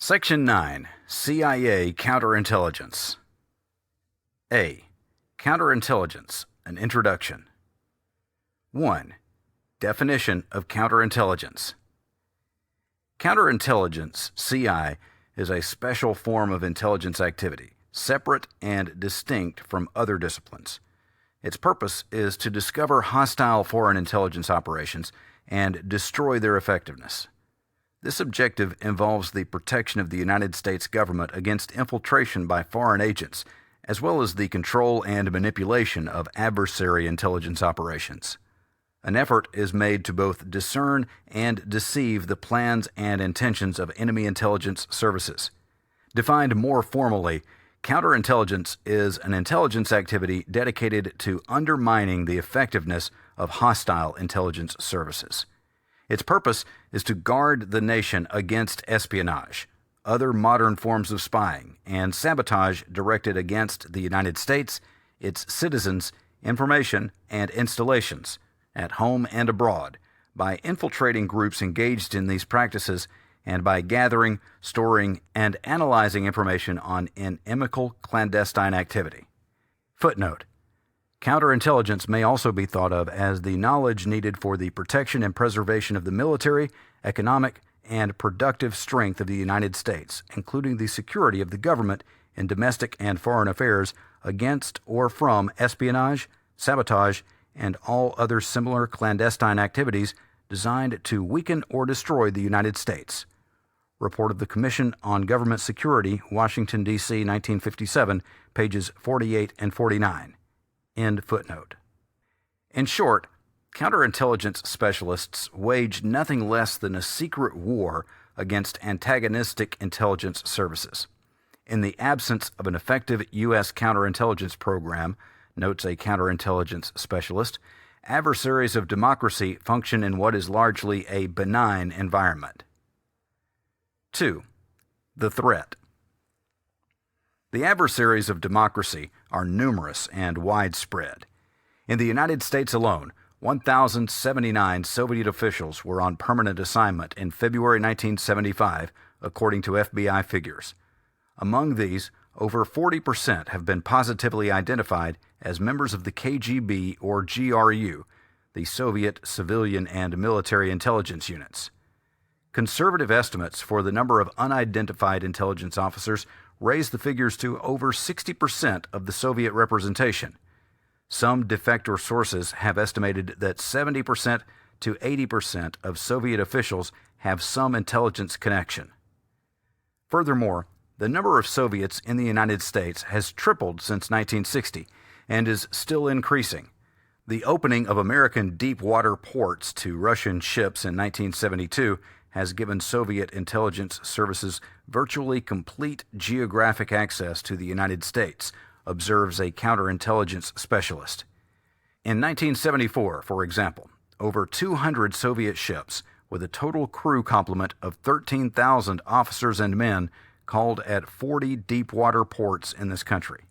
Section 9. CIA Counterintelligence. A. Counterintelligence, an introduction. 1. Definition of counterintelligence. Counterintelligence, CI, is a special form of intelligence activity, separate and distinct from other disciplines. Its purpose is to discover hostile foreign intelligence operations and destroy their effectiveness. This objective involves the protection of the United States government against infiltration by foreign agents, as well as the control and manipulation of adversary intelligence operations. An effort is made to both discern and deceive the plans and intentions of enemy intelligence services. Defined more formally, counterintelligence is an intelligence activity dedicated to undermining the effectiveness of hostile intelligence services. Its purpose is to guard the nation against espionage, other modern forms of spying, and sabotage directed against the United States, its citizens, information, and installations, at home and abroad, by infiltrating groups engaged in these practices and by gathering, storing, and analyzing information on inimical clandestine activity. Footnote: Counterintelligence may also be thought of as the knowledge needed for the protection and preservation of the military, economic, and productive strength of the United States, including the security of the government in domestic and foreign affairs against or from espionage, sabotage, and all other similar clandestine activities designed to weaken or destroy the United States. Report of the Commission on Government Security, Washington, D.C., 1957, pages 48 and 49. End footnote. In short, counterintelligence specialists wage nothing less than a secret war against antagonistic intelligence services. In the absence of an effective U.S. counterintelligence program, notes a counterintelligence specialist, adversaries of democracy function in what is largely a benign environment. 2. The threat. The adversaries of democracy are numerous and widespread. In the United States alone, 1,079 Soviet officials were on permanent assignment in February 1975, according to FBI figures. Among these, over 40% have been positively identified as members of the KGB or GRU, the Soviet civilian and military intelligence units. Conservative estimates for the number of unidentified intelligence officers raise the figures to over 60% of the Soviet representation. Some defector sources have estimated that 70% to 80% of Soviet officials have some intelligence connection. Furthermore, the number of Soviets in the United States has tripled since 1960 and is still increasing. The opening of American deep-water ports to Russian ships in 1972 has given Soviet intelligence services virtually complete geographic access to the United States, observes a counterintelligence specialist. In 1974, for example, over 200 Soviet ships, with a total crew complement of 13,000 officers and men, called at 40 deep-water ports in this country.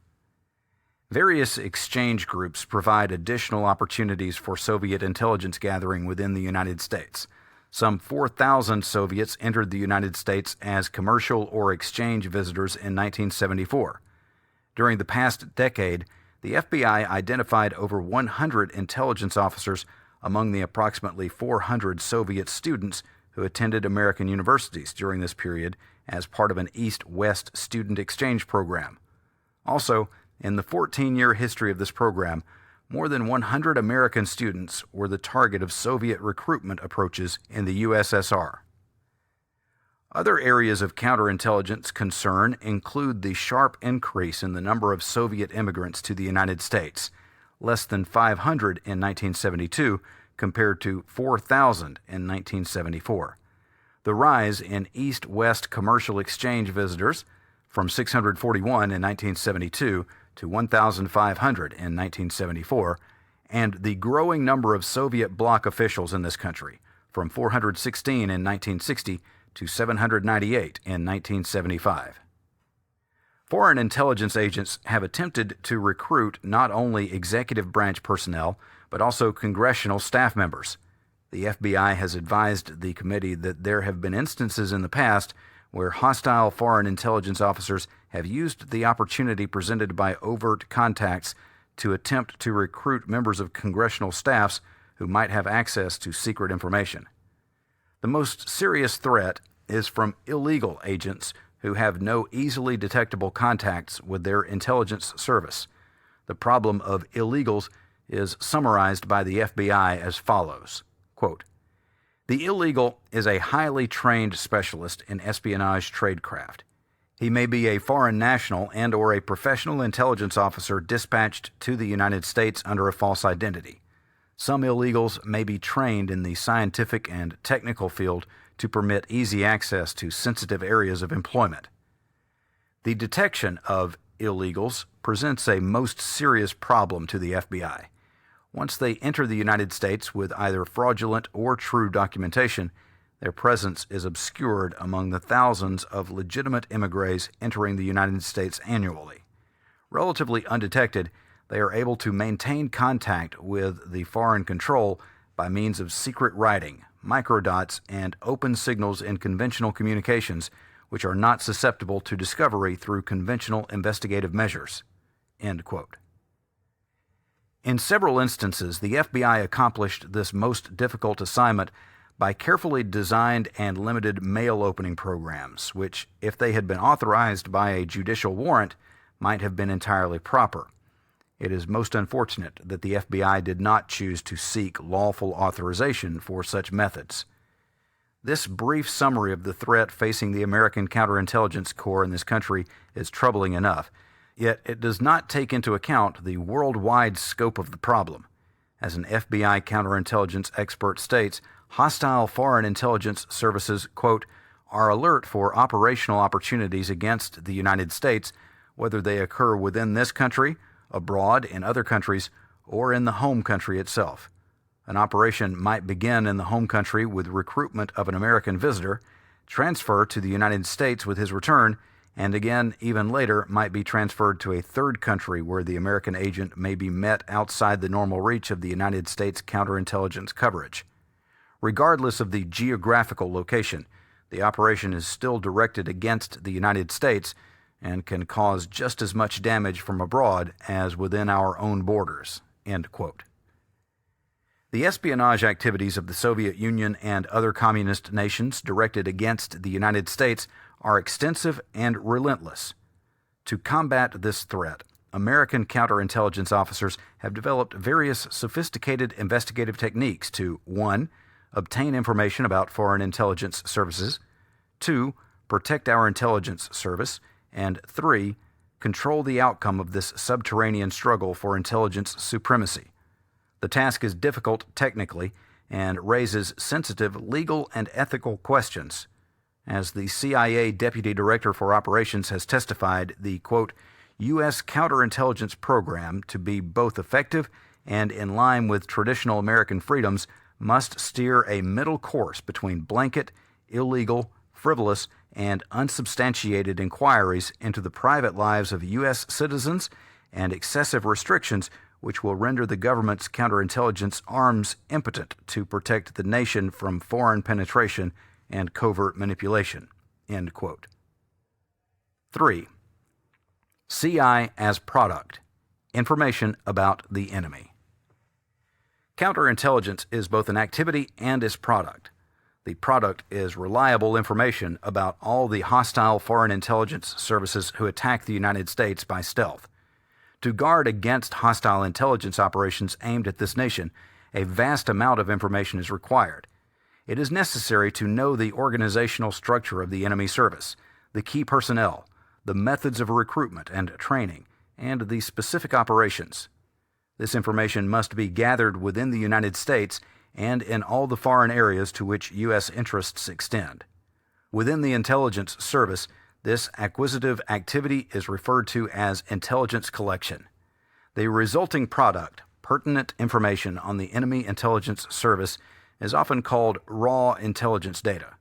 Various exchange groups provide additional opportunities for Soviet intelligence gathering within the United States. Some 4,000 Soviets entered the United States as commercial or exchange visitors in 1974. During the past decade, the FBI identified over 100 intelligence officers among the approximately 400 Soviet students who attended American universities during this period as part of an East-West student exchange program. Also, in the 14-year history of this program, more than 100 American students were the target of Soviet recruitment approaches in the USSR. Other areas of counterintelligence concern include the sharp increase in the number of Soviet immigrants to the United States, less than 500 in 1972 compared to 4,000 in 1974. The rise in East-West commercial exchange visitors, from 641 in 1972 to 1,500 in 1974, and the growing number of Soviet bloc officials in this country, from 416 in 1960 to 798 in 1975. Foreign intelligence agents have attempted to recruit not only executive branch personnel, but also congressional staff members. The FBI has advised the committee that there have been instances in the past where hostile foreign intelligence officers have used the opportunity presented by overt contacts to attempt to recruit members of congressional staffs who might have access to secret information. The most serious threat is from illegal agents who have no easily detectable contacts with their intelligence service. The problem of illegals is summarized by the FBI as follows, quote, "The illegal is a highly trained specialist in espionage tradecraft. He may be a foreign national and or a professional intelligence officer dispatched to the United States under a false identity. Some illegals may be trained in the scientific and technical field to permit easy access to sensitive areas of employment. The detection of illegals presents a most serious problem to the FBI. Once they enter the United States with either fraudulent or true documentation, their presence is obscured among the thousands of legitimate immigrants entering the United States annually. Relatively undetected, they are able to maintain contact with the foreign control by means of secret writing, microdots, and open signals in conventional communications, which are not susceptible to discovery through conventional investigative measures." End quote. In several instances, the FBI accomplished this most difficult assignment by carefully designed and limited mail opening programs, which, if they had been authorized by a judicial warrant, might have been entirely proper. It is most unfortunate that the FBI did not choose to seek lawful authorization for such methods. This brief summary of the threat facing the American Counterintelligence Corps in this country is troubling enough, yet it does not take into account the worldwide scope of the problem. As an FBI counterintelligence expert states, hostile foreign intelligence services, quote, "are alert for operational opportunities against the United States, whether they occur within this country, abroad in other countries, or in the home country itself. An operation might begin in the home country with recruitment of an American visitor, transfer to the United States with his return, and again, even later, might be transferred to a third country where the American agent may be met outside the normal reach of the United States counterintelligence coverage. Regardless of the geographical location, the operation is still directed against the United States and can cause just as much damage from abroad as within our own borders." End quote. The espionage activities of the Soviet Union and other communist nations directed against the United States are extensive and relentless. To combat this threat, American counterintelligence officers have developed various sophisticated investigative techniques to 1. Obtain information about foreign intelligence services, 2. Protect our intelligence service, and 3. Control the outcome of this subterranean struggle for intelligence supremacy. The task is difficult technically and raises sensitive legal and ethical questions. As the CIA Deputy Director for Operations has testified, the, quote, "U.S. counterintelligence program, to be both effective and in line with traditional American freedoms, must steer a middle course between blanket, illegal, frivolous, and unsubstantiated inquiries into the private lives of U.S. citizens and excessive restrictions which will render the government's counterintelligence arms impotent to protect the nation from foreign penetration and covert manipulation." End quote. 3. CI as product. Information about the enemy. Counterintelligence is both an activity and its product. The product is reliable information about all the hostile foreign intelligence services who attack the United States by stealth. To guard against hostile intelligence operations aimed at this nation, a vast amount of information is required. It is necessary to know the organizational structure of the enemy service, the key personnel, the methods of recruitment and training, and the specific operations. This information must be gathered within the United States and in all the foreign areas to which U.S. interests extend. Within the intelligence service, this acquisitive activity is referred to as intelligence collection. The resulting product, pertinent information on the enemy intelligence service, is often called raw intelligence data.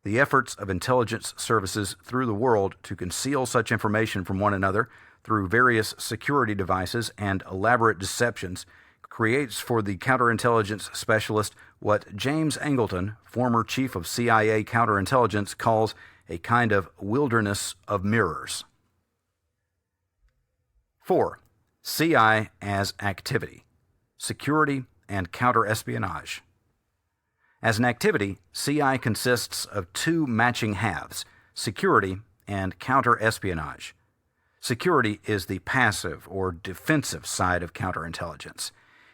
The efforts of intelligence services through the world to conceal such information from one another through various security devices and elaborate deceptions creates for the counterintelligence specialist what James Angleton, former chief of CIA counterintelligence, calls a kind of wilderness of mirrors. 4. CI as activity, security and counterespionage. As an activity, CI consists of two matching halves, security and counterespionage. Security is the passive or defensive side of counterintelligence.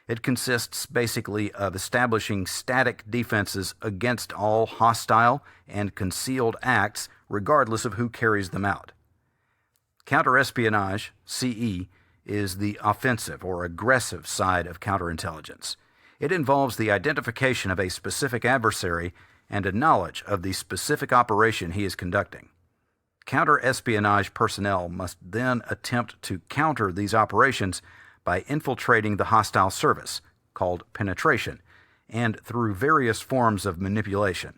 It consists basically of establishing static defenses against all hostile and concealed acts, regardless of who carries them out. Counterespionage, CE, is the offensive or aggressive side of counterintelligence. It involves the identification of a specific adversary and a knowledge of the specific operation he is conducting. Counterespionage personnel must then attempt to counter these operations by infiltrating the hostile service, called penetration, and through various forms of manipulation.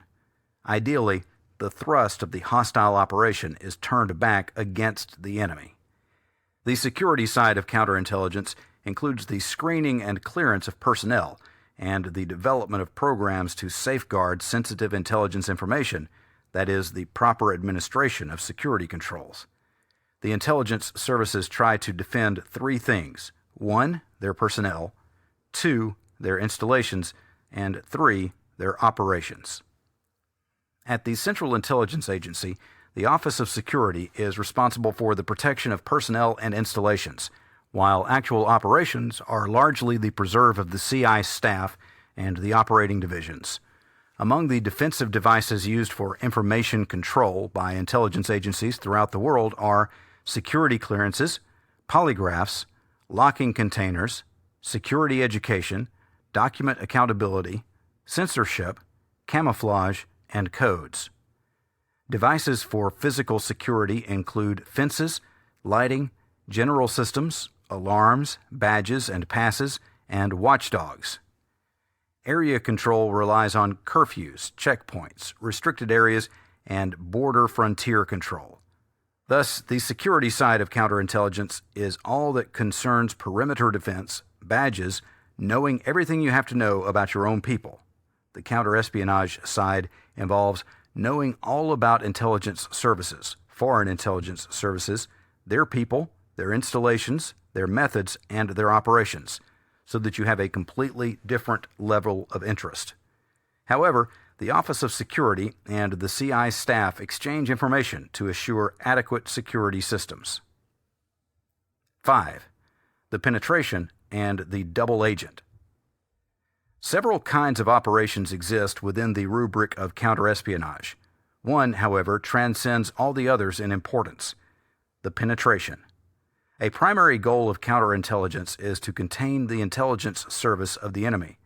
Ideally, the thrust of the hostile operation is turned back against the enemy. The security side of counterintelligence includes the screening and clearance of personnel and the development of programs to safeguard sensitive intelligence information, that is, the proper administration of security controls. The intelligence services try to defend three things: 1, their personnel; 2, their installations; and 3, their operations. At the Central Intelligence Agency, the Office of Security is responsible for the protection of personnel and installations, while actual operations are largely the preserve of the CI staff and the operating divisions. Among the defensive devices used for information control by intelligence agencies throughout the world are security clearances, polygraphs, locking containers, security education, document accountability, censorship, camouflage, and codes. Devices for physical security include fences, lighting, general systems, alarms, badges and passes, and watchdogs. Area control relies on curfews, checkpoints, restricted areas, and border frontier control. Thus, the security side of counterintelligence is all that concerns perimeter defense, badges, knowing everything you have to know about your own people. The counterespionage side involves knowing all about intelligence services, foreign intelligence services, their people, their installations, their methods, and their operations, so that you have a completely different level of interest. However, the Office of Security and the CI staff exchange information to assure adequate security systems. 5. The penetration and the double agent. Several kinds of operations exist within the rubric of counterespionage. One, however, transcends all the others in importance: the penetration. A primary goal of counterintelligence is to contain the intelligence service of the enemy.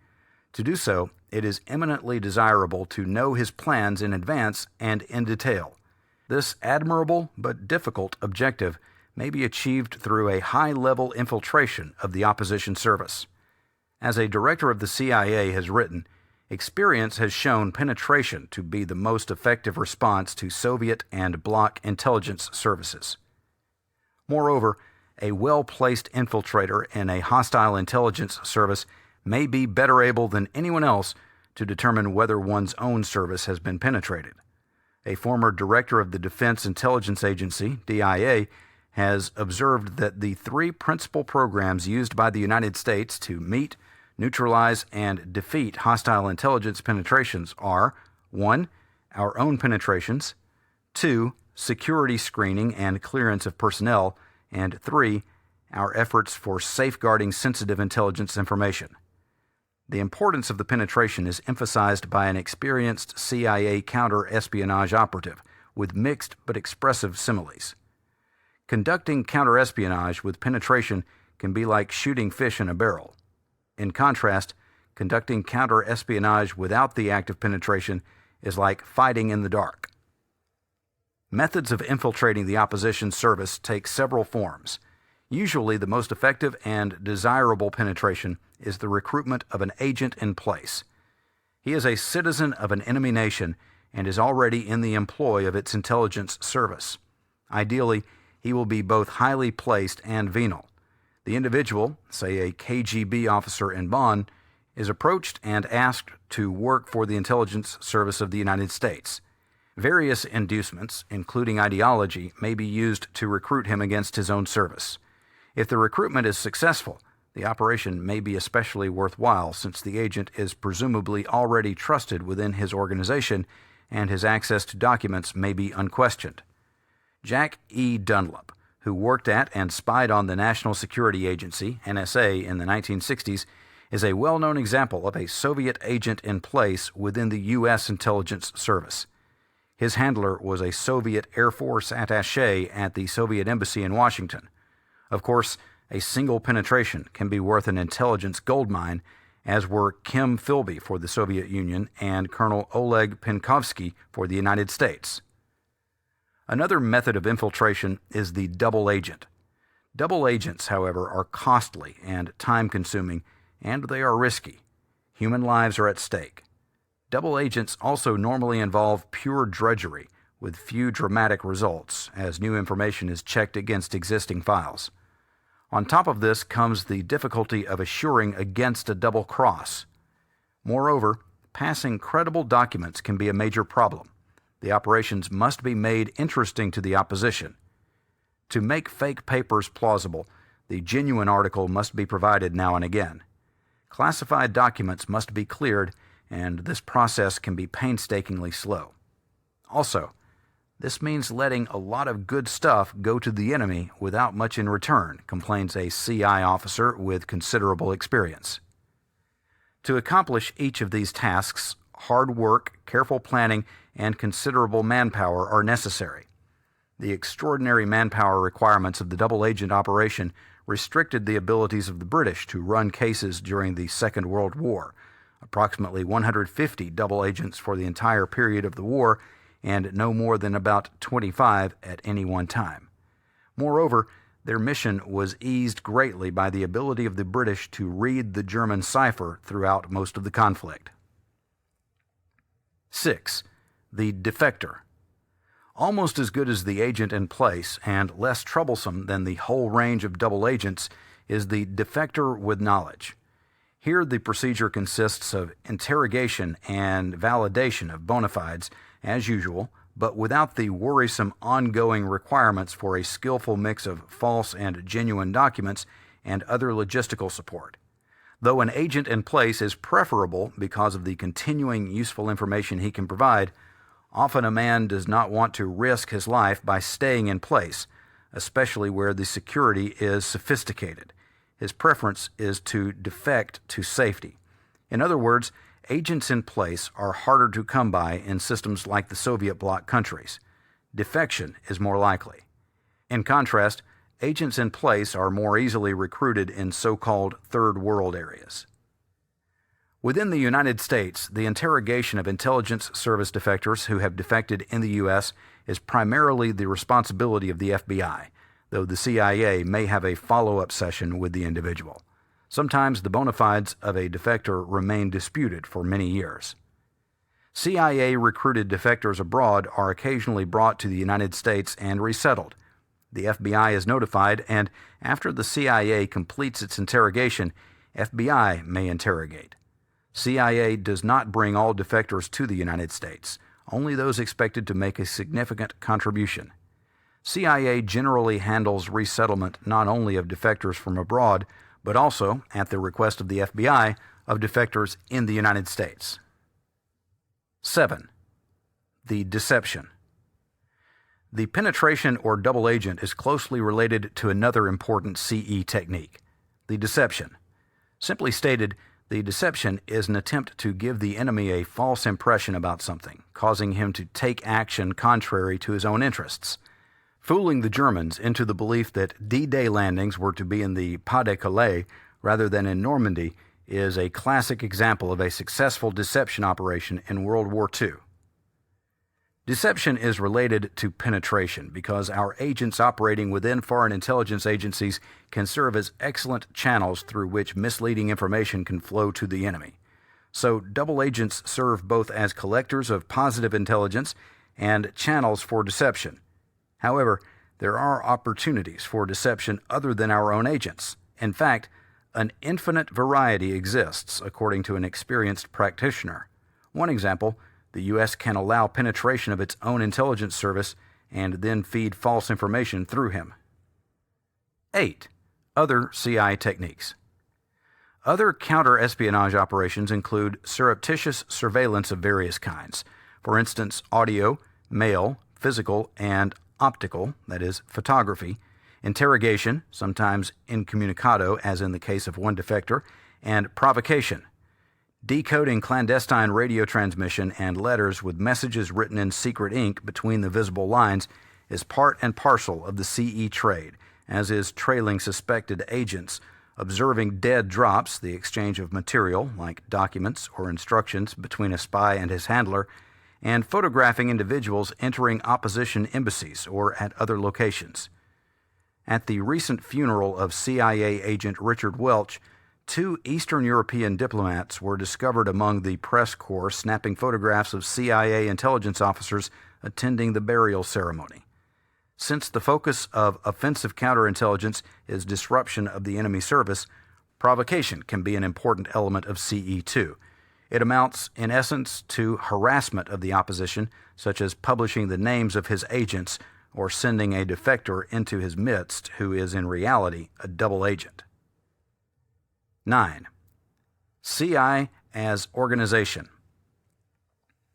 To do so, it is eminently desirable to know his plans in advance and in detail. This admirable but difficult objective may be achieved through a high-level infiltration of the opposition service. As a director of the CIA has written, experience has shown penetration to be the most effective response to Soviet and Bloc intelligence services. Moreover, a well-placed infiltrator in a hostile intelligence service may be better able than anyone else to determine whether one's own service has been penetrated. A former director of the Defense Intelligence Agency, DIA, has observed that the three principal programs used by the United States to meet, neutralize, and defeat hostile intelligence penetrations are: 1. Our own penetrations; 2. Security screening and clearance of personnel; and 3. Our efforts for safeguarding sensitive intelligence information. The importance of the penetration is emphasized by an experienced CIA counter-espionage operative with mixed but expressive similes. Conducting counter-espionage with penetration can be like shooting fish in a barrel. In contrast, conducting counter-espionage without the act of penetration is like fighting in the dark. Methods of infiltrating the opposition service take several forms. Usually the most effective and desirable penetration is the recruitment of an agent in place. He is a citizen of an enemy nation and is already in the employ of its intelligence service. Ideally, he will be both highly placed and venal. The individual, say a KGB officer in Bonn, is approached and asked to work for the intelligence service of the United States. Various inducements, including ideology, may be used to recruit him against his own service. If the recruitment is successful, the operation may be especially worthwhile since the agent is presumably already trusted within his organization and his access to documents may be unquestioned. Jack E. Dunlop, who worked at and spied on the National Security Agency, NSA, in the 1960s, is a well-known example of a Soviet agent in place within the U.S. intelligence service. His handler was a Soviet Air Force attaché at the Soviet Embassy in Washington. Of course, a single penetration can be worth an intelligence goldmine, as were Kim Philby for the Soviet Union and Colonel Oleg Penkovsky for the United States. Another method of infiltration is the double agent. Double agents, however, are costly and time-consuming, and they are risky. Human lives are at stake. Double agents also normally involve pure drudgery, with few dramatic results, as new information is checked against existing files. On top of this comes the difficulty of assuring against a double cross. Moreover, passing credible documents can be a major problem. The operations must be made interesting to the opposition. To make fake papers plausible, the genuine article must be provided now and again. Classified documents must be cleared, and this process can be painstakingly slow. Also, this means letting a lot of good stuff go to the enemy without much in return, complains a CI officer with considerable experience. To accomplish each of these tasks, hard work, careful planning, and considerable manpower are necessary. The extraordinary manpower requirements of the double agent operation restricted the abilities of the British to run cases during the Second World War, approximately 150 double agents for the entire period of the war, and no more than about 25 at any one time. Moreover, their mission was eased greatly by the ability of the British to read the German cipher throughout most of the conflict. 6. The defector. Almost as good as the agent in place and less troublesome than the whole range of double agents is the defector with knowledge. Here the procedure consists of interrogation and validation of bona fides, as usual, but without the worrisome ongoing requirements for a skillful mix of false and genuine documents and other logistical support. Though an agent in place is preferable because of the continuing useful information he can provide, often a man does not want to risk his life by staying in place, especially where the security is sophisticated. His preference is to defect to safety. In other words, agents in place are harder to come by in systems like the Soviet bloc countries. Defection is more likely. In contrast, agents in place are more easily recruited in so-called third world areas. Within the United States, the interrogation of intelligence service defectors who have defected in the U.S. is primarily the responsibility of the FBI, though the CIA may have a follow-up session with the individual. Sometimes the bona fides of a defector remain disputed for many years. CIA-recruited defectors abroad are occasionally brought to the United States and resettled. The FBI is notified, and after the CIA completes its interrogation, FBI may interrogate. CIA does not bring all defectors to the United States, only those expected to make a significant contribution. CIA generally handles resettlement not only of defectors from abroad, but also, at the request of the FBI, of defectors in the United States. 7. The deception. The penetration or double agent is closely related to another important CE technique, the deception. Simply stated, the deception is an attempt to give the enemy a false impression about something, causing him to take action contrary to his own interests. Fooling the Germans into the belief that D-Day landings were to be in the Pas-de-Calais rather than in Normandy is a classic example of a successful deception operation in World War II. Deception is related to penetration because our agents operating within foreign intelligence agencies can serve as excellent channels through which misleading information can flow to the enemy. So double agents serve both as collectors of positive intelligence and channels for deception. However, there are opportunities for deception other than our own agents. In fact, an infinite variety exists, according to an experienced practitioner. One example, The U.S. can allow penetration of its own intelligence service and then feed false information through him. 8. Other CI techniques. Other counter-espionage operations include surreptitious surveillance of various kinds. For instance, audio, mail, physical, and optical, that is, photography, interrogation, sometimes incommunicado, as in the case of one defector, and provocation. Decoding clandestine radio transmission and letters with messages written in secret ink between the visible lines is part and parcel of the CE trade, as is trailing suspected agents, observing dead drops, the exchange of material, like documents or instructions, between a spy and his handler, and photographing individuals entering opposition embassies or at other locations. At the recent funeral of CIA agent Richard Welch, 2 Eastern European diplomats were discovered among the press corps snapping photographs of CIA intelligence officers attending the burial ceremony. Since the focus of offensive counterintelligence is disruption of the enemy service, provocation can be an important element of CE2. It amounts, in essence, to harassment of the opposition, such as publishing the names of his agents or sending a defector into his midst who is in reality a double agent. 9. CI as organization.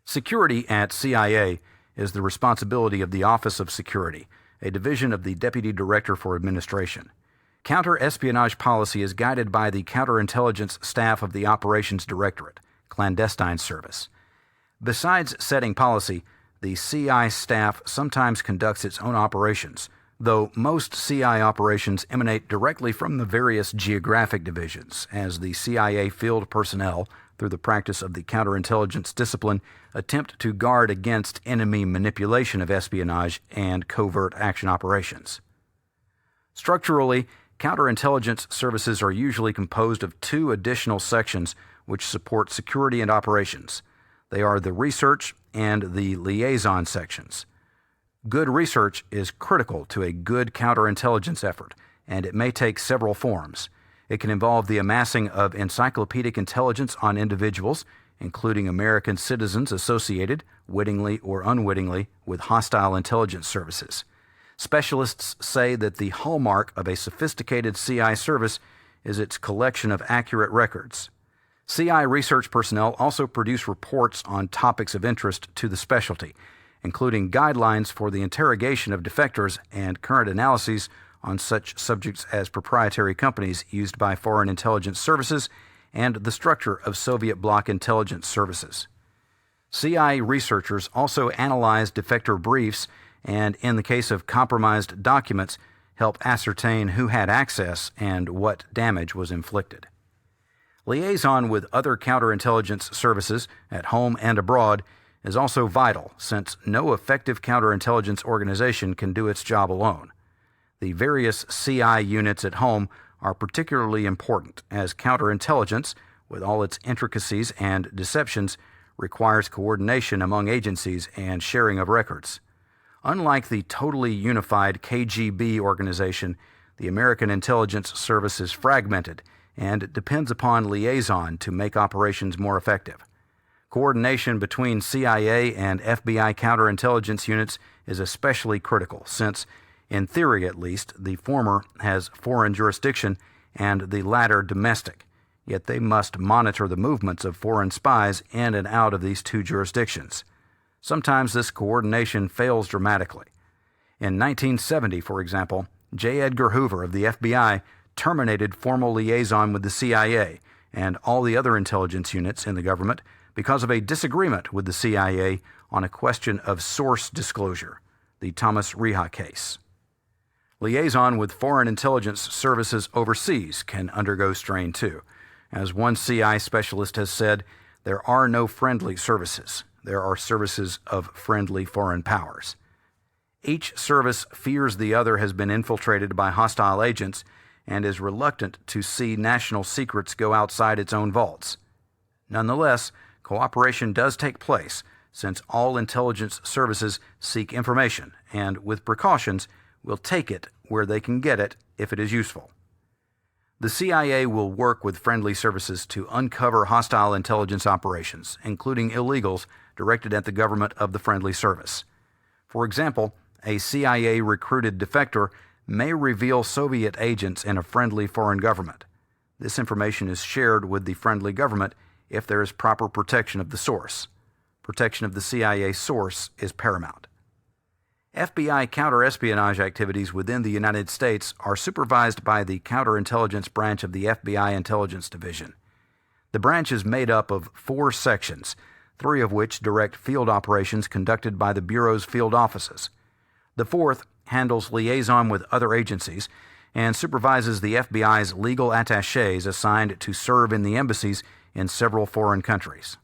Security at CIA is the responsibility of the Office of Security, a division of the Deputy Director for Administration. Counter-espionage policy is guided by the counterintelligence staff of the Operations Directorate, Clandestine Service. Besides setting policy, the CI staff sometimes conducts its own operations, though most CI operations emanate directly from the various geographic divisions, as the CIA field personnel, through the practice of the counterintelligence discipline, attempt to guard against enemy manipulation of espionage and covert action operations. Structurally, counterintelligence services are usually composed of 2 additional sections which support security and operations. They are the research and the liaison sections. Good research is critical to a good counterintelligence effort, and it may take several forms. It can involve the amassing of encyclopedic intelligence on individuals, including American citizens associated, wittingly or unwittingly, with hostile intelligence services. Specialists say that the hallmark of a sophisticated CI service is its collection of accurate records. CI research personnel also produce reports on topics of interest to the specialty, including guidelines for the interrogation of defectors and current analyses on such subjects as proprietary companies used by foreign intelligence services and the structure of Soviet bloc intelligence services. CI researchers also analyze defector briefs and, in the case of compromised documents, help ascertain who had access and what damage was inflicted. Liaison with other counterintelligence services at home and abroad is also vital, since no effective counterintelligence organization can do its job alone. The various CI units at home are particularly important, as counterintelligence, with all its intricacies and deceptions, requires coordination among agencies and sharing of records. Unlike the totally unified KGB organization, the American intelligence service is fragmented and depends upon liaison to make operations more effective. Coordination between CIA and FBI counterintelligence units is especially critical, since, in theory at least, the former has foreign jurisdiction and the latter domestic, yet they must monitor the movements of foreign spies in and out of these 2 jurisdictions. Sometimes this coordination fails dramatically. In 1970, for example, J. Edgar Hoover of the FBI terminated formal liaison with the CIA and all the other intelligence units in the government because of a disagreement with the CIA on a question of source disclosure, the Thomas Reha case. Liaison with foreign intelligence services overseas can undergo strain too. As one CI specialist has said, there are no friendly services. There are services of friendly foreign powers. Each service fears the other has been infiltrated by hostile agents and is reluctant to see national secrets go outside its own vaults. Nonetheless, cooperation does take place, since all intelligence services seek information and, with precautions, will take it where they can get it if it is useful. The CIA will work with friendly services to uncover hostile intelligence operations, including illegals, directed at the government of the friendly service. For example, a CIA-recruited defector may reveal Soviet agents in a friendly foreign government. This information is shared with the friendly government if there is proper protection of the source. Protection of the CIA source is paramount. FBI counterespionage activities within the United States are supervised by the Counterintelligence Branch of the FBI Intelligence Division. The branch is made up of 4 sections, 3 of which direct field operations conducted by the Bureau's field offices. The 4th handles liaison with other agencies and supervises the FBI's legal attachés assigned to serve in the embassies in several foreign countries.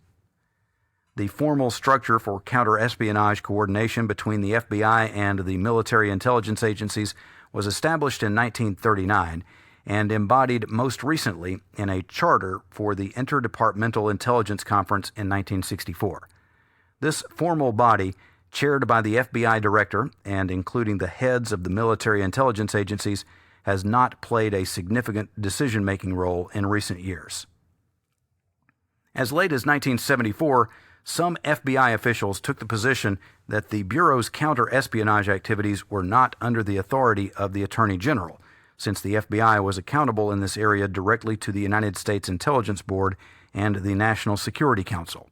The formal structure for counterespionage coordination between the FBI and the military intelligence agencies was established in 1939 and embodied most recently in a charter for the Interdepartmental Intelligence Conference in 1964. This formal body, chaired by the FBI director and including the heads of the military intelligence agencies, has not played a significant decision-making role in recent years. As late as 1974, some FBI officials took the position that the Bureau's counter-espionage activities were not under the authority of the Attorney General, since the FBI was accountable in this area directly to the United States Intelligence Board and the National Security Council.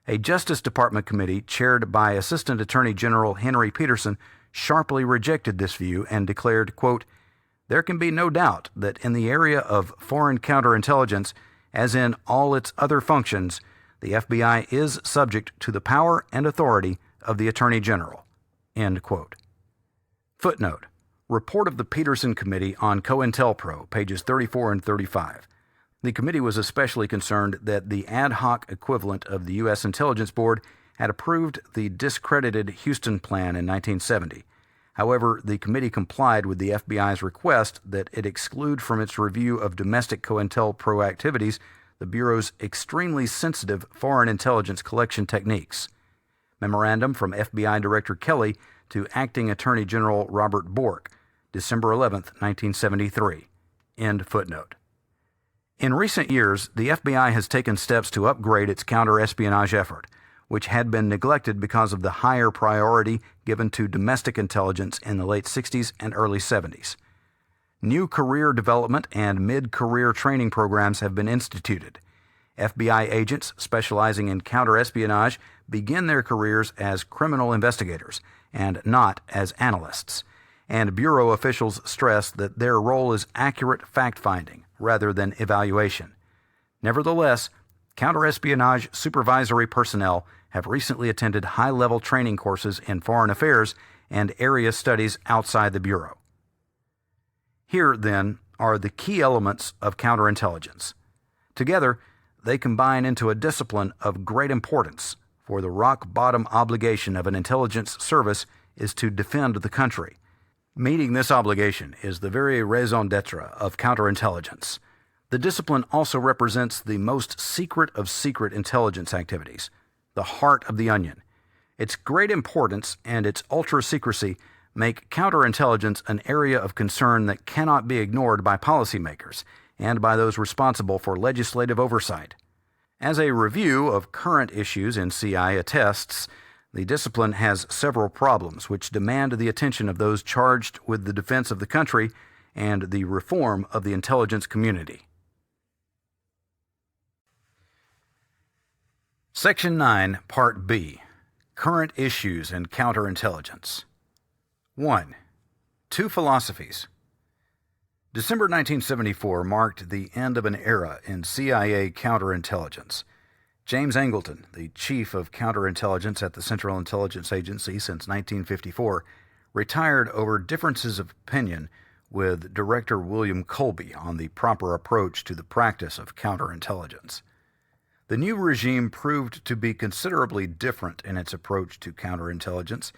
A Justice Department committee chaired by Assistant Attorney General Henry Peterson sharply rejected this view and declared, quote, "There can be no doubt that in the area of foreign counterintelligence, as in all its other functions, the FBI is subject to the power and authority of the Attorney General." End quote. Footnote: Report of the Peterson Committee on COINTELPRO, pages 34 and 35. The committee was especially concerned that the ad hoc equivalent of the U.S. Intelligence Board had approved the discredited Houston Plan in 1970. However, the committee complied with the FBI's request that it exclude from its review of domestic COINTELPRO activities the Bureau's extremely sensitive foreign intelligence collection techniques. Memorandum from FBI Director Kelly to Acting Attorney General Robert Bork, December 11, 1973. End footnote. In recent years, the FBI has taken steps to upgrade its counter-espionage effort, which had been neglected because of the higher priority given to domestic intelligence in the late 60s and early 70s. New career development and mid-career training programs have been instituted. FBI agents specializing in counterespionage begin their careers as criminal investigators and not as analysts, and Bureau officials stress that their role is accurate fact-finding rather than evaluation. Nevertheless, counterespionage supervisory personnel have recently attended high-level training courses in foreign affairs and area studies outside the Bureau. Here, then, are the key elements of counterintelligence. Together, they combine into a discipline of great importance, for the rock-bottom obligation of an intelligence service is to defend the country. Meeting this obligation is the very raison d'etre of counterintelligence. The discipline also represents the most secret of secret intelligence activities, the heart of the onion. Its great importance and its ultra-secrecy make counterintelligence an area of concern that cannot be ignored by policymakers and by those responsible for legislative oversight. As a review of current issues in CI attests, the discipline has several problems which demand the attention of those charged with the defense of the country and the reform of the intelligence community. Section 9, Part B, Current Issues in Counterintelligence. 1. Two philosophies. December 1974 marked the end of an era in CIA counterintelligence. James Angleton, the chief of counterintelligence at the Central Intelligence Agency since 1954, retired over differences of opinion with Director William Colby on the proper approach to the practice of counterintelligence. The new regime proved to be considerably different in its approach to counterintelligence,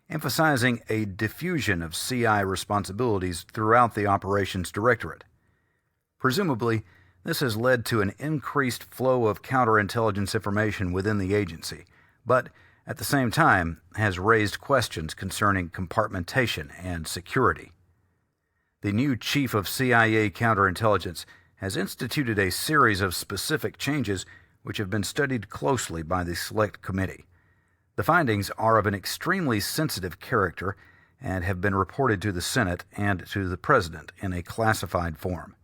emphasizing a diffusion of CI responsibilities throughout the Operations Directorate. Presumably, this has led to an increased flow of counterintelligence information within the agency, but at the same time has raised questions concerning compartmentation and security. The new chief of CIA Counterintelligence has instituted a series of specific changes which have been studied closely by the Select Committee. The findings are of an extremely sensitive character and have been reported to the Senate and to the President in a classified form.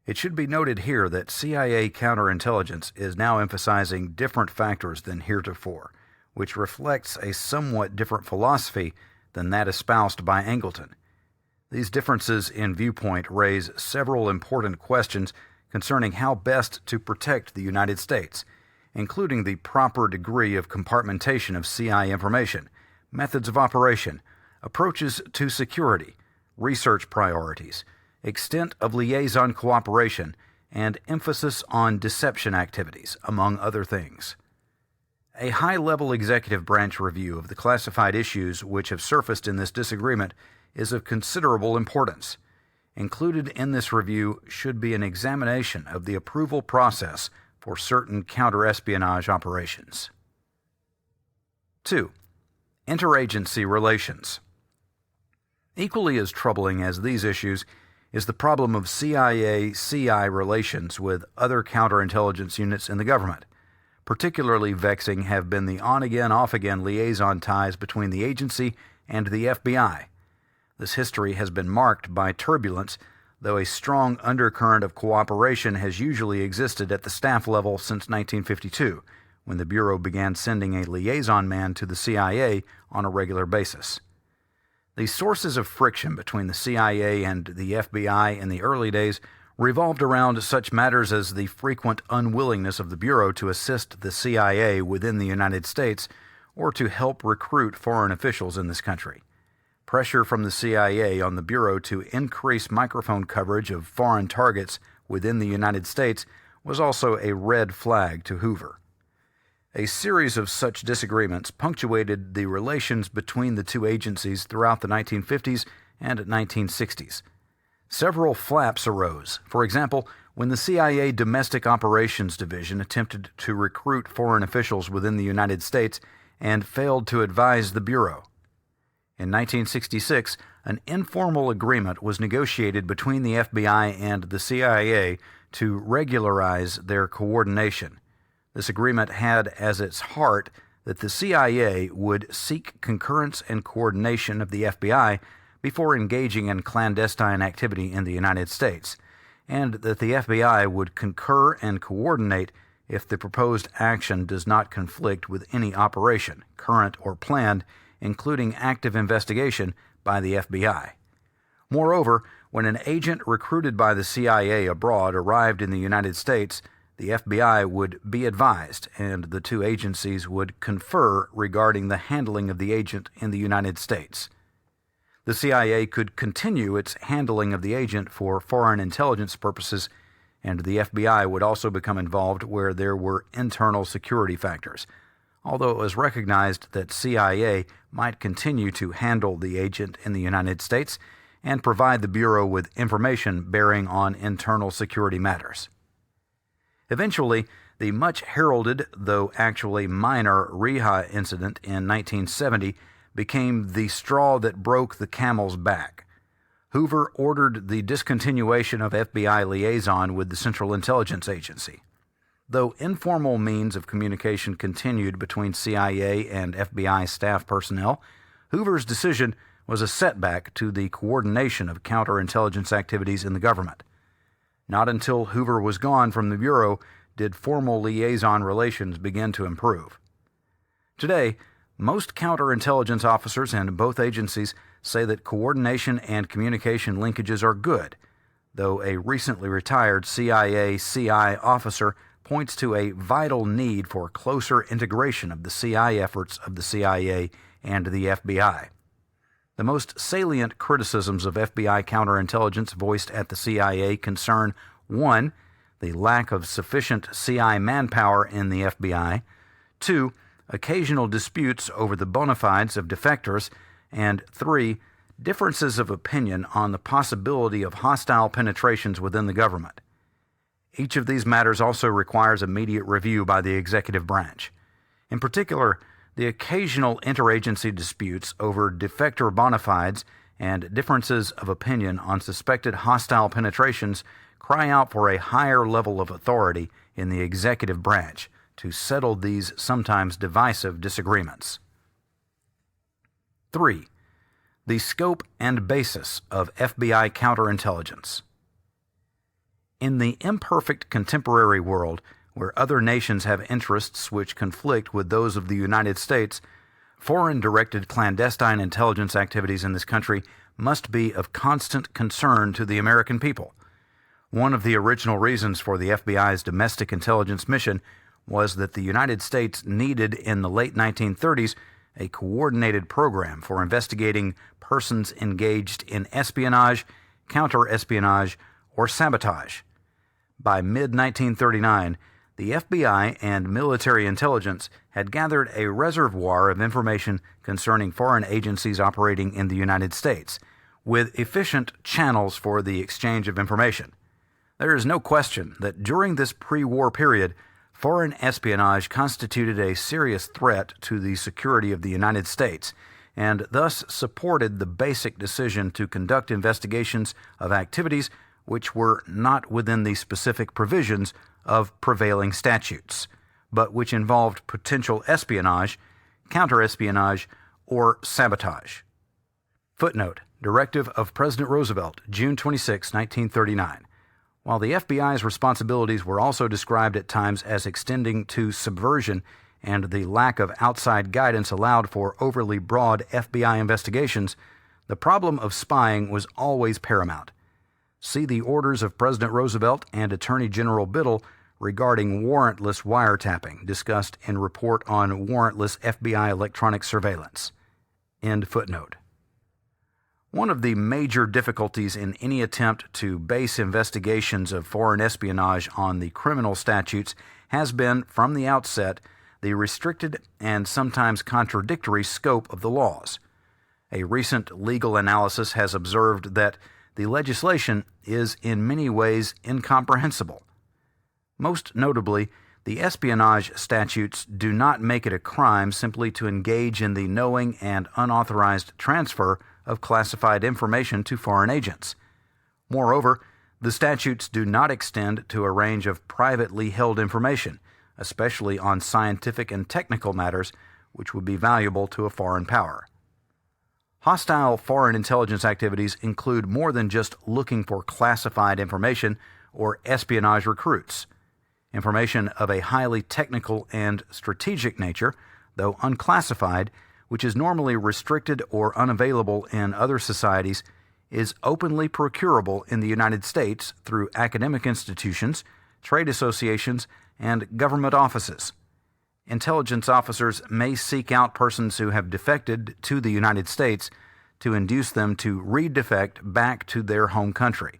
It should be noted here that CIA counterintelligence is now emphasizing different factors than heretofore, which reflects a somewhat different philosophy than that espoused by Angleton. These differences in viewpoint raise several important questions concerning how best to protect the United States, including the proper degree of compartmentation of CIA information, methods of operation, approaches to security, research priorities, extent of liaison cooperation, and emphasis on deception activities, among other things. A high-level executive branch review of the classified issues which have surfaced in this disagreement is of considerable importance. Included in this review should be an examination of the approval process for certain counterespionage operations. 2. Interagency relations. Equally as troubling as these issues is the problem of CIA-CI relations with other counterintelligence units in the government. Particularly vexing have been the on-again, off-again liaison ties between the agency and the FBI. This history has been marked by turbulence, though a strong undercurrent of cooperation has usually existed at the staff level since 1952, when the Bureau began sending a liaison man to the CIA on a regular basis. The sources of friction between the CIA and the FBI in the early days revolved around such matters as the frequent unwillingness of the Bureau to assist the CIA within the United States or to help recruit foreign officials in this country. Pressure from the CIA on the Bureau to increase microphone coverage of foreign targets within the United States was also a red flag to Hoover. A series of such disagreements punctuated the relations between the two agencies throughout the 1950s and 1960s. Several flaps arose. For example, when the CIA Domestic Operations Division attempted to recruit foreign officials within the United States and failed to advise the Bureau. In 1966, an informal agreement was negotiated between the FBI and the CIA to regularize their coordination. This agreement had as its heart that the CIA would seek concurrence and coordination of the FBI before engaging in clandestine activity in the United States, and that the FBI would concur and coordinate if the proposed action does not conflict with any operation, current or planned, including active investigation by the FBI. Moreover, when an agent recruited by the CIA abroad arrived in the United States, the FBI would be advised, and the two agencies would confer regarding the handling of the agent in the United States. The CIA could continue its handling of the agent for foreign intelligence purposes, and the FBI would also become involved where there were internal security factors, although it was recognized that CIA might continue to handle the agent in the United States and provide the Bureau with information bearing on internal security matters. Eventually, the much heralded, though actually minor, Riha incident in 1970 became the straw that broke the camel's back. Hoover ordered the discontinuation of FBI liaison with the Central Intelligence Agency. Though informal means of communication continued between CIA and FBI staff personnel, Hoover's decision was a setback to the coordination of counterintelligence activities in the government. Not until Hoover was gone from the Bureau did formal liaison relations begin to improve. Today, most counterintelligence officers in both agencies say that coordination and communication linkages are good, though a recently retired CIA-CI officer points to a vital need for closer integration of the CI efforts of the CIA and the FBI. The most salient criticisms of FBI counterintelligence voiced at the CIA concern 1. The lack of sufficient CI manpower in the FBI, 2. Occasional disputes over the bona fides of defectors, and 3. Differences of opinion on the possibility of hostile penetrations within the government. Each of these matters also requires immediate review by the executive branch. In particular, the occasional interagency disputes over defector bona fides and differences of opinion on suspected hostile penetrations cry out for a higher level of authority in the executive branch to settle these sometimes divisive disagreements. 3. The scope and basis of FBI counterintelligence. In the imperfect contemporary world, where other nations have interests which conflict with those of the United States, foreign-directed clandestine intelligence activities in this country must be of constant concern to the American people. One of the original reasons for the FBI's domestic intelligence mission was that the United States needed in the late 1930s a coordinated program for investigating persons engaged in espionage, counter-espionage, or sabotage. By mid-1939, the FBI and military intelligence had gathered a reservoir of information concerning foreign agencies operating in the United States, with efficient channels for the exchange of information. There is no question that during this pre-war period, foreign espionage constituted a serious threat to the security of the United States, and thus supported the basic decision to conduct investigations of activities which were not within the specific provisions of prevailing statutes, but which involved potential espionage, counterespionage, or sabotage. Footnote: Directive of President Roosevelt, June 26, 1939. While the FBI's responsibilities were also described at times as extending to subversion, and the lack of outside guidance allowed for overly broad FBI investigations, the problem of spying was always paramount. See the orders of President Roosevelt and Attorney General Biddle regarding warrantless wiretapping, discussed in Report on Warrantless FBI Electronic Surveillance. End footnote. One of the major difficulties in any attempt to base investigations of foreign espionage on the criminal statutes has been, from the outset, the restricted and sometimes contradictory scope of the laws. A recent legal analysis has observed that the legislation is in many ways incomprehensible. Most notably, the espionage statutes do not make it a crime simply to engage in the knowing and unauthorized transfer of classified information to foreign agents. Moreover, the statutes do not extend to a range of privately held information, especially on scientific and technical matters which would be valuable to a foreign power. Hostile foreign intelligence activities include more than just looking for classified information or espionage recruits. Information of a highly technical and strategic nature, though unclassified, which is normally restricted or unavailable in other societies, is openly procurable in the United States through academic institutions, trade associations, and government offices. Intelligence officers may seek out persons who have defected to the United States to induce them to re-defect back to their home country.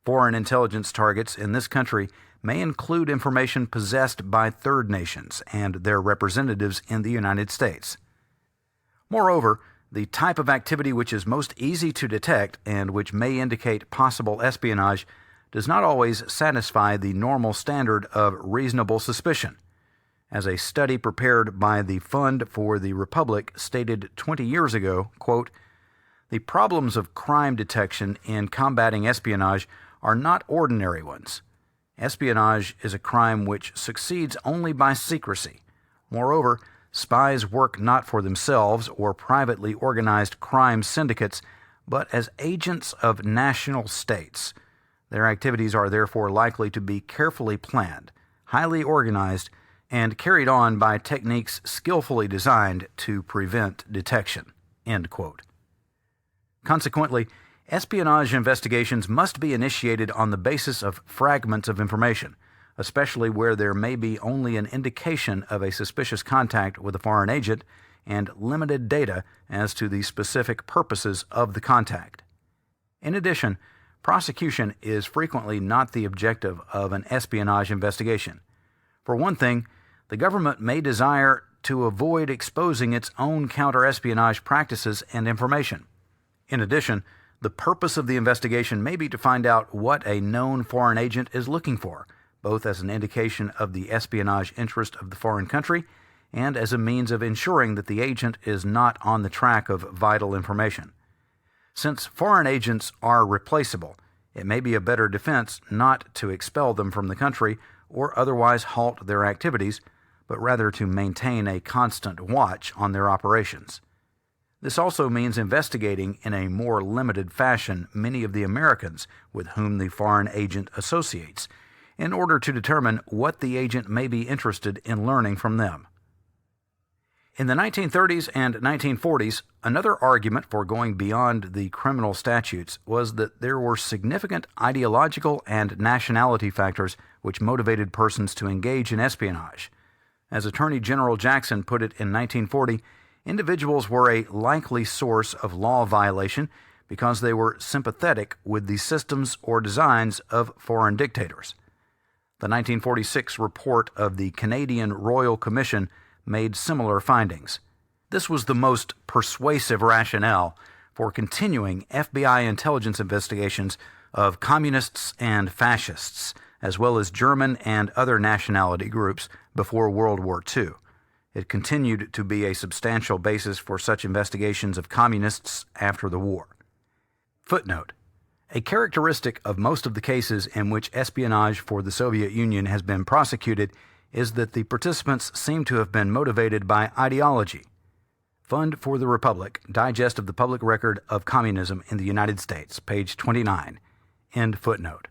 Foreign intelligence targets in this country may include information possessed by third nations and their representatives in the United States. Moreover, the type of activity which is most easy to detect and which may indicate possible espionage does not always satisfy the normal standard of reasonable suspicion. As a study prepared by the Fund for the Republic stated 20 years ago, quote, "The problems of crime detection in combating espionage are not ordinary ones. Espionage is a crime which succeeds only by secrecy. Moreover, spies work not for themselves or privately organized crime syndicates, but as agents of national states. Their activities are therefore likely to be carefully planned, highly organized, and carried on by techniques skillfully designed to prevent detection." End quote. Consequently, espionage investigations must be initiated on the basis of fragments of information, especially where there may be only an indication of a suspicious contact with a foreign agent and limited data as to the specific purposes of the contact. In addition, prosecution is frequently not the objective of an espionage investigation. For one thing, the government may desire to avoid exposing its own counter-espionage practices and information. In addition, the purpose of the investigation may be to find out what a known foreign agent is looking for, both as an indication of the espionage interest of the foreign country and as a means of ensuring that the agent is not on the track of vital information. Since foreign agents are replaceable, it may be a better defense not to expel them from the country or otherwise halt their activities, but rather to maintain a constant watch on their operations. This also means investigating in a more limited fashion many of the Americans with whom the foreign agent associates, in order to determine what the agent may be interested in learning from them. In the 1930s and 1940s, another argument for going beyond the criminal statutes was that there were significant ideological and nationality factors which motivated persons to engage in espionage. As Attorney General Jackson put it in 1940, individuals were a likely source of law violation because they were sympathetic with the systems or designs of foreign dictators. The 1946 report of the Canadian Royal Commission made similar findings. This was the most persuasive rationale for continuing FBI intelligence investigations of communists and fascists, as well as German and other nationality groups before World War II. It continued to be a substantial basis for such investigations of communists after the war. Footnote: a characteristic of most of the cases in which espionage for the Soviet Union has been prosecuted is that the participants seem to have been motivated by ideology. Fund for the Republic, Digest of the Public Record of Communism in the United States, page 29. End footnote.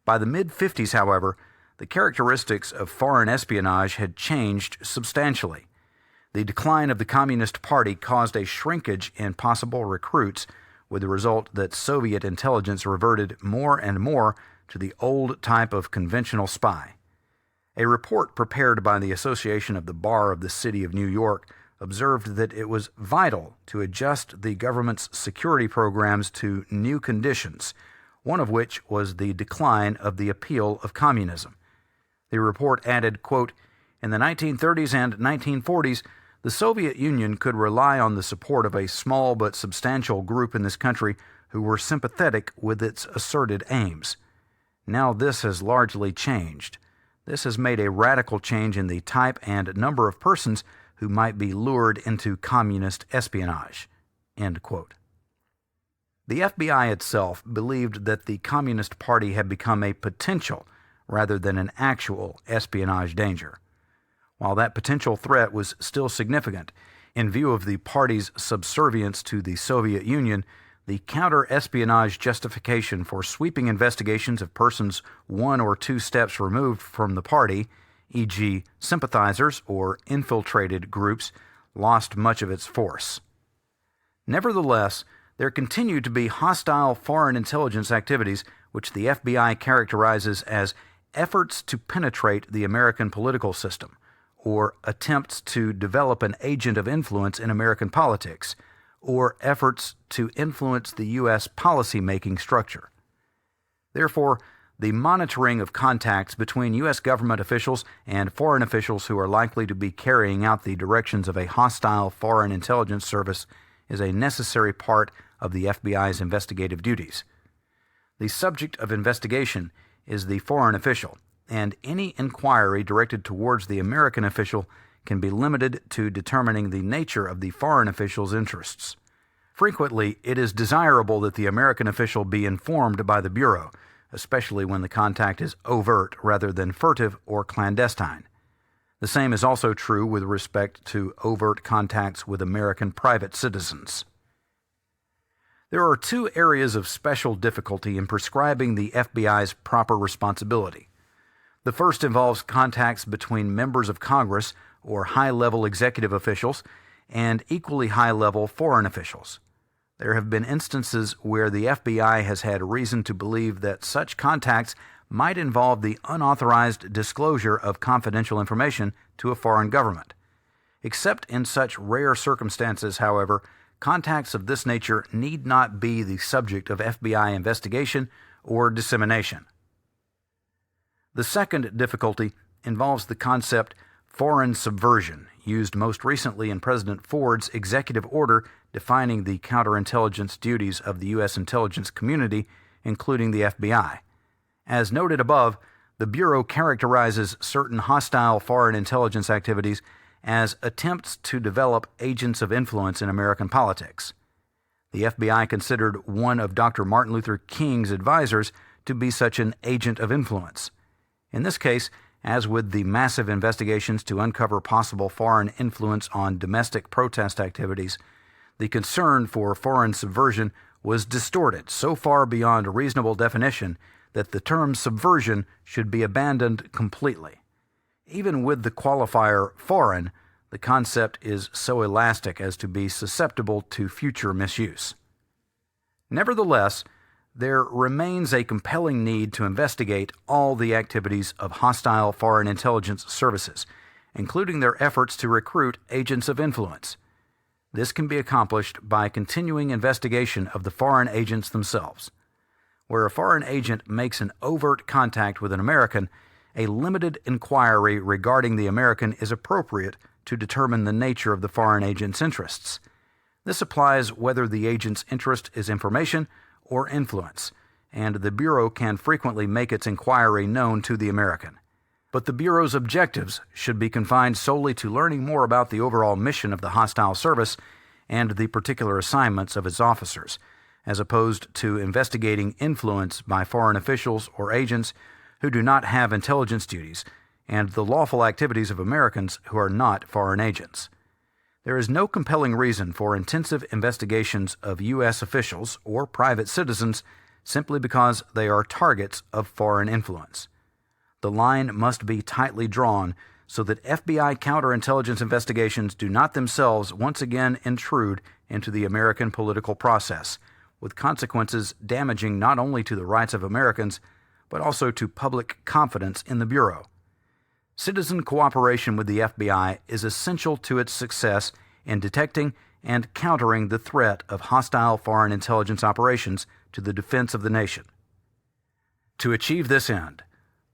By the mid-50s, however, the characteristics of foreign espionage had changed substantially. The decline of the Communist Party caused a shrinkage in possible recruits, with the result that Soviet intelligence reverted more and more to the old type of conventional spy. A report prepared by the Association of the Bar of the City of New York observed that it was vital to adjust the government's security programs to new conditions, one of which was the decline of the appeal of communism. The report added, quote, "In the 1930s and 1940s, the Soviet Union could rely on the support of a small but substantial group in this country who were sympathetic with its asserted aims. Now this has largely changed. This has made a radical change in the type and number of persons who might be lured into communist espionage." End quote. The FBI itself believed that the Communist Party had become a potential rather than an actual espionage danger. While that potential threat was still significant, in view of the party's subservience to the Soviet Union, the counter-espionage justification for sweeping investigations of persons one or two steps removed from the party, e.g. sympathizers or infiltrated groups, lost much of its force. Nevertheless, there continued to be hostile foreign intelligence activities which the FBI characterizes as efforts to penetrate the American political system, or attempts to develop an agent of influence in American politics, or efforts to influence the U.S. policy-making structure. Therefore, the monitoring of contacts between U.S. government officials and foreign officials who are likely to be carrying out the directions of a hostile foreign intelligence service is a necessary part of the FBI's investigative duties. The subject of investigation is the foreign official, and any inquiry directed towards the American official can be limited to determining the nature of the foreign official's interests. Frequently, it is desirable that the American official be informed by the Bureau, especially when the contact is overt rather than furtive or clandestine. The same is also true with respect to overt contacts with American private citizens. There are two areas of special difficulty in prescribing the FBI's proper responsibility. The first involves contacts between members of Congress or high-level executive officials and equally high-level foreign officials. There have been instances where the FBI has had reason to believe that such contacts might involve the unauthorized disclosure of confidential information to a foreign government. Except in such rare circumstances, however, contacts of this nature need not be the subject of FBI investigation or dissemination. The second difficulty involves the concept foreign subversion, used most recently in President Ford's executive order defining the counterintelligence duties of the U.S. intelligence community, including the FBI. As noted above, the Bureau characterizes certain hostile foreign intelligence activities as attempts to develop agents of influence in American politics. The FBI considered one of Dr. Martin Luther King's advisors to be such an agent of influence. In this case, As with the massive investigations to uncover possible foreign influence on domestic protest activities, the concern for foreign subversion was distorted so far beyond reasonable definition that the term subversion should be abandoned completely. Even with the qualifier foreign, the concept is so elastic as to be susceptible to future misuse. Nevertheless, there remains a compelling need to investigate all the activities of hostile foreign intelligence services, including their efforts to recruit agents of influence. This can be accomplished by continuing investigation of the foreign agents themselves. Where a foreign agent makes an overt contact with an American, a limited inquiry regarding the American is appropriate to determine the nature of the foreign agent's interests. This applies whether the agent's interest is information or influence, and the Bureau can frequently make its inquiry known to the American. But the Bureau's objectives should be confined solely to learning more about the overall mission of the hostile service and the particular assignments of its officers, as opposed to investigating influence by foreign officials or agents who do not have intelligence duties and the lawful activities of Americans who are not foreign agents. There is no compelling reason for intensive investigations of U.S. officials or private citizens simply because they are targets of foreign influence. The line must be tightly drawn so that FBI counterintelligence investigations do not themselves once again intrude into the American political process, with consequences damaging not only to the rights of Americans, but also to public confidence in the Bureau. Citizen cooperation with the FBI is essential to its success in detecting and countering the threat of hostile foreign intelligence operations to the defense of the nation. To achieve this end,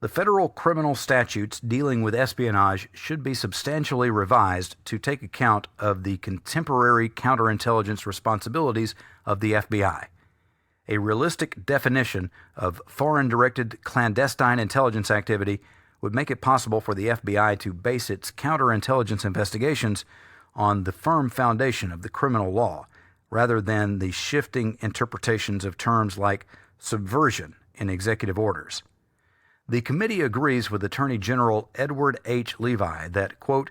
the federal criminal statutes dealing with espionage should be substantially revised to take account of the contemporary counterintelligence responsibilities of the FBI. A realistic definition of foreign-directed clandestine intelligence activity would make it possible for the FBI to base its counterintelligence investigations on the firm foundation of the criminal law, rather than the shifting interpretations of terms like subversion in executive orders. The committee agrees with Attorney General Edward H. Levi that, quote,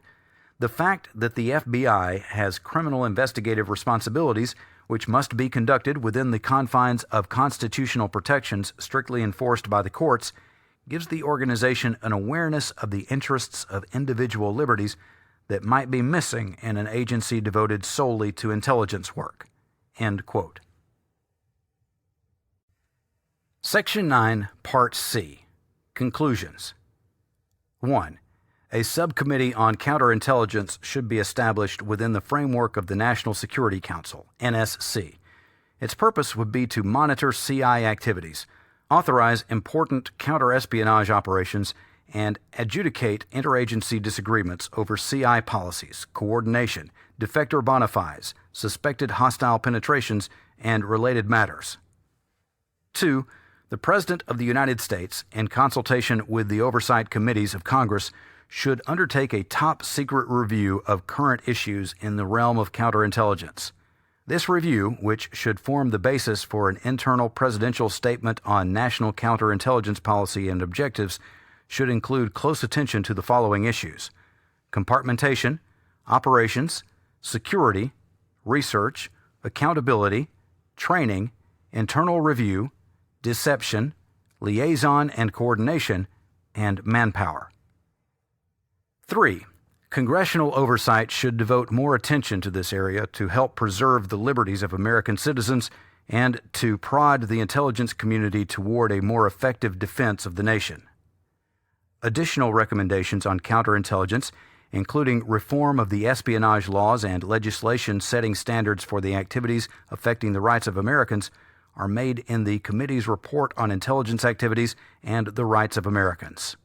"The fact that the FBI has criminal investigative responsibilities which must be conducted within the confines of constitutional protections strictly enforced by the courts gives the organization an awareness of the interests of individual liberties that might be missing in an agency devoted solely to intelligence work." End quote. Section 9, Part C. Conclusions. 1. A subcommittee on counterintelligence should be established within the framework of the National Security Council, NSC. Its purpose would be to monitor CI activities, authorize important counterespionage operations, and adjudicate interagency disagreements over CI policies, coordination, defector bona fides, suspected hostile penetrations, and related matters. 2. The President of the United States, in consultation with the oversight committees of Congress, should undertake a top-secret review of current issues in the realm of counterintelligence. This review, which should form the basis for an internal presidential statement on national counterintelligence policy and objectives, should include close attention to the following issues: compartmentation, operations, security, research, accountability, training, internal review, deception, liaison and coordination, and manpower. 3. Congressional oversight should devote more attention to this area to help preserve the liberties of American citizens and to prod the intelligence community toward a more effective defense of the nation. Additional recommendations on counterintelligence, including reform of the espionage laws and legislation setting standards for the activities affecting the rights of Americans, are made in the committee's report on intelligence activities and the rights of Americans.